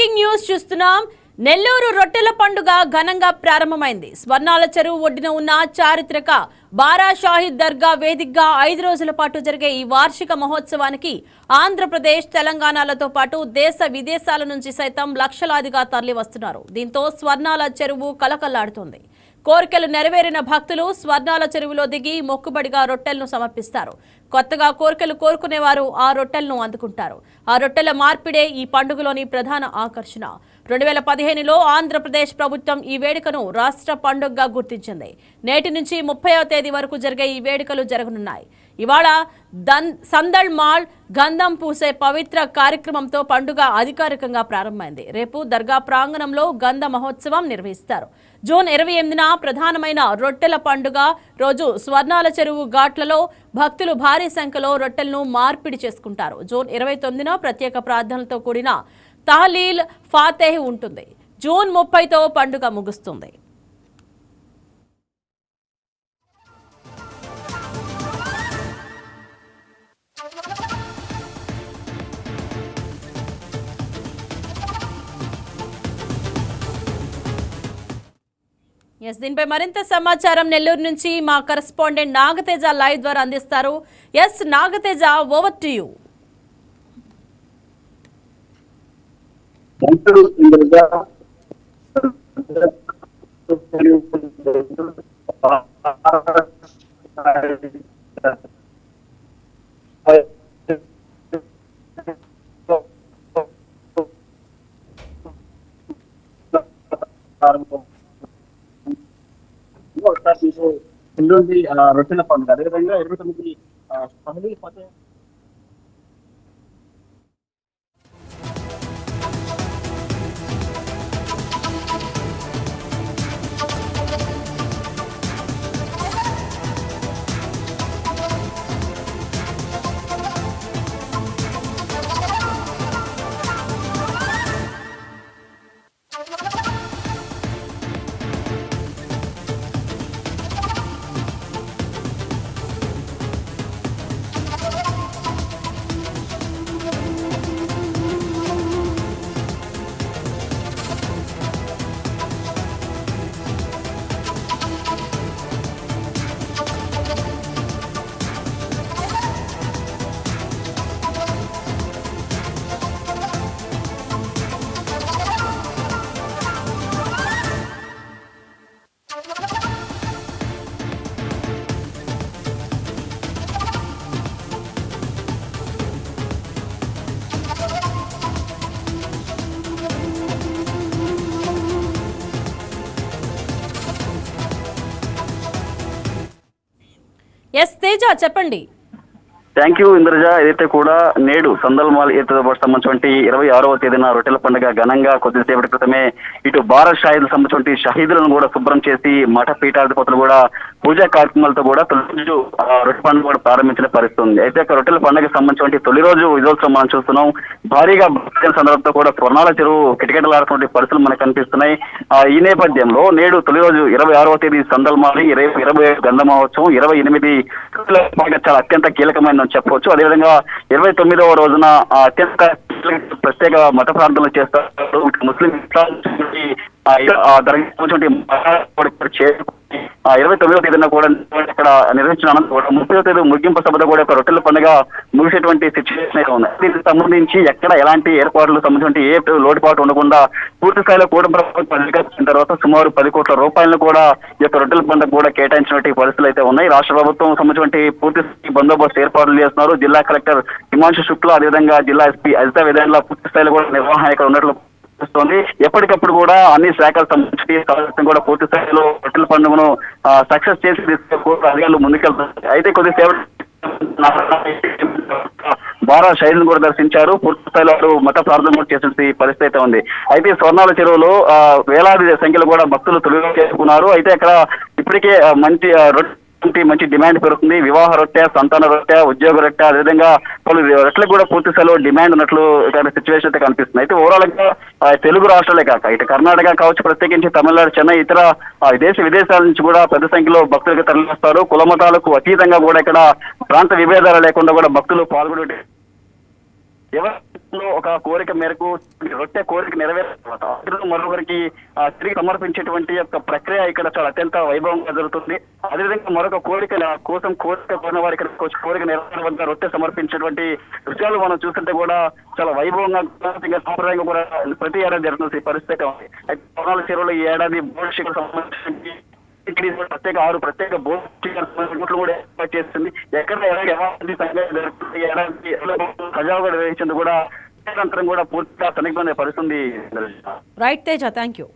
Breaking news చూస్తున్నాం. నెల్లూరు రొట్టెల పండుగ ఘనంగా ప్రారంభమైంది. స్వర్ణాల చెరువు ఒడ్డున ఉన్న చారిత్రక బారా షాహిద్ దర్గా వేదికగా 5 రోజుల పాటు జరిగే ఈ వార్షిక మహోత్సవానికి ఆంధ్రప్రదేశ్, తెలంగాణలతో పాటు దేశ విదేశాల నుంచి సైతం లక్షలాదిగా తరలి వస్తున్నారు. దీంతో స్వర్ణాల చెరువు కలకల్లాడుతోంది. కోరికలు నెరవేరిన భక్తులు స్వర్ణాల చెరువులో దిగి మొక్కుబడిగా రొట్టెలను సమర్పిస్తారు. కొత్తగా కోరికలు కోరుకునేవారు ఆ రొట్టెలను అందుకుంటారు. ఆ రొట్టెల మార్పిడే ఈ పండుగలోని ప్రధాన ఆకర్షణ. 2015లో ఆంధ్రప్రదేశ్ ప్రభుత్వం ఈ వేడుకను రాష్ట్ర పండుగగా గుర్తించింది. నేటి నుంచి 30వ తేదీ వరకు జరిగే ఈ వేడుకలు జరగనున్నాయి. ఇవాళ సందల్ మాల్ గంధం పూసే పవిత్ర కార్యక్రమంతో పండుగ అధికారికంగా ప్రారంభమైంది. రేపు దర్గా ప్రాంగణంలో గంధ మహోత్సవం నిర్వహిస్తారు. జూన్ 28న ప్రధానమైన రొట్టెల పండుగ రోజు స్వర్ణాల చెరువు ఘాట్లలో భక్తులు భారీ సంఖ్యలో రొట్టెలను మార్పిడి చేసుకుంటారు. జూన్ 29న ప్రత్యేక ప్రార్థనలతో కూడిన తహలీల్ ఫాతేహ్ ఉంటుంది. జూన్ 30తో పండుగ ముగుస్తుంది. దీనిపై మరింత సమాచారం నెల్లూరు నుంచి మా కరెస్పాండెంట్ నాగతేజ లైవ్ ద్వారా అందిస్తారు. Nagateja, over to you. ఎల్లుండి రొట్టెల పండుగ, అదేవిధంగా 29 తమిళ పోతే తేజ, చెప్పండి. Thank you Indraja. ఏదైతే కూడా నేడు సందల్మాల్ సంబంధించినటువంటి 26వ తేదీన రొట్టెల పండుగ ఘనంగా కొద్దిసేపటి క్రితమే ఇటు భారత్ షాహిద్ సంబంధించిన షహీదులను కూడా శుభ్రం చేసి మఠ పీఠాధిపతులు కూడా పూజా కార్యక్రమాలతో కూడా తొలి రోజు రొట్టె పండుగ కూడా ప్రారంభించిన పరిస్థితి ఉంది. అయితే రొట్టెల పండుగకు సంబంధించిన తొలి రోజు విజయోత్సవం మనం చూస్తున్నాం. భారీగా భక్తుల సందర్భంతో కూడా స్వర్ణాల చెరువు కిటకిటలాడుతున్న పరిస్థితులు మనకు కనిపిస్తున్నాయి. ఈ నేపథ్యంలో నేడు తొలి రోజు 26వ తేదీ సందల్మాలి, 27 గంధ మహోత్సవం, 28 చాలా అత్యంత కీలకమైన చెప్పవచ్చు. అదేవిధంగా 29వ రోజున అత్యంత ప్రత్యేక మత ప్రార్థనలు చేస్తారు. ముస్లిం చేరుకుని 29వ తేదీన కూడా ఇక్కడ నిర్వహించిన అనంతరం 30వ తేదీ ముగింపు సభలో కూడా రొట్టెల పండుగ ముగిసేటువంటి సిచ్యువేషన్ అయితే ఉంది. దీనికి సంబంధించి ఎక్కడ ఎలాంటి ఏర్పాట్లు సంబంధించి ఏ లోటుపాటు ఉండకుండా పూర్తి స్థాయిలో కూటమి ప్రభుత్వం అధికారిన తర్వాత సుమారు 10 కోట్ల రూపాయలను కూడా ఈ యొక్క రొట్టెల పండుగ కూడా కేటాయించినటువంటి పరిస్థితులు అయితే ఉన్నాయి. రాష్ట్ర ప్రభుత్వం సంబంధించి పూర్తి బందోబస్తు ఏర్పాట్లు చేస్తున్నారు. జిల్లా కలెక్టర్ హిమాంశు శుక్లా, అదేవిధంగా జిల్లా ఎస్పీ అజిత విధానంలో పూర్తి స్థాయిలో కూడా నిర్వహణ ఇక్కడ ఉన్నట్లు ఎప్పటికప్పుడు కూడా అన్ని శాఖల సంబంధించి కూడా పూర్తి స్థాయిలో రొట్టెల పండుగను సక్సెస్ చేసి అధికారులు ముందుకెళ్తారు. అయితే కొద్దిసేపు బారా షహీద్ను కూడా దర్శించారు. పూర్తి స్థాయిలో మత ప్రార్థన కూడా చేసిన పరిస్థితి అయితే ఉంది. అయితే స్వర్ణాల చెరువులో వేలాది సంఖ్యలో కూడా భక్తులు తొలిగా చేసుకున్నారు. అయితే అక్కడ ఇప్పటికే మంచి డిమాండ్ పెరుగుతుంది. వివాహ రొట్టె, సంతాన రొట్టె, ఉద్యోగ రొట్టె, అదేవిధంగా పలు రొట్టెలకు కూడా పూర్తి స్థాయిలో డిమాండ్ ఉన్నట్లు సిచ్యువేషన్ అయితే కనిపిస్తుంది. అయితే ఓవరాల్ గా తెలుగు రాష్ట్రాలే కాక ఇటు కర్ణాటక కావచ్చు, ప్రత్యేకించి తమిళనాడు, చెన్నై, ఇతర దేశ విదేశాల నుంచి కూడా పెద్ద సంఖ్యలో భక్తులకు తరలిస్తారు. కుల మతాలకు అతీతంగా కూడా ఇక్కడ ప్రాంత విభేదాలు లేకుండా కూడా భక్తులు పాల్గొనే ఎవరిలో ఒక కోరిక మేరకు రొట్టె కోరిక నెరవేరిన తర్వాత అందులో మరొకరికి తిరిగి సమర్పించేటువంటి యొక్క ప్రక్రియ ఇక్కడ చాలా అత్యంత వైభవంగా జరుగుతుంది. అదేవిధంగా మరొక కోరిక కోసం కోరిక కోరిన వారికి కోరిక నెరవేరిన వద్ద రొట్టె సమర్పించేటువంటి దృశ్యాలు మనం చూస్తుంటే కూడా చాలా వైభవంగా సాంప్రదాయంగా కూడా ప్రతి ఏడాది జరుగుతుంది ఈ పరిస్థితి. అయితే పవనాల చెరువులో ఈ ఏడాది బోర్డు సంబంధించి ప్రత్యేక 6 ప్రత్యేక బోట్లు కూడా ఏర్పాటు చేస్తుంది. ఎక్కడ ఏడాది సంఘటన జరుగుతుంది, ఏడాది సజావుగా నిర్వహించేందుకు కూడా నిరంతరం కూడా పూర్తిగా సన్నిగ్ధమైన పరిస్థితుంది. Right Teja, thank you.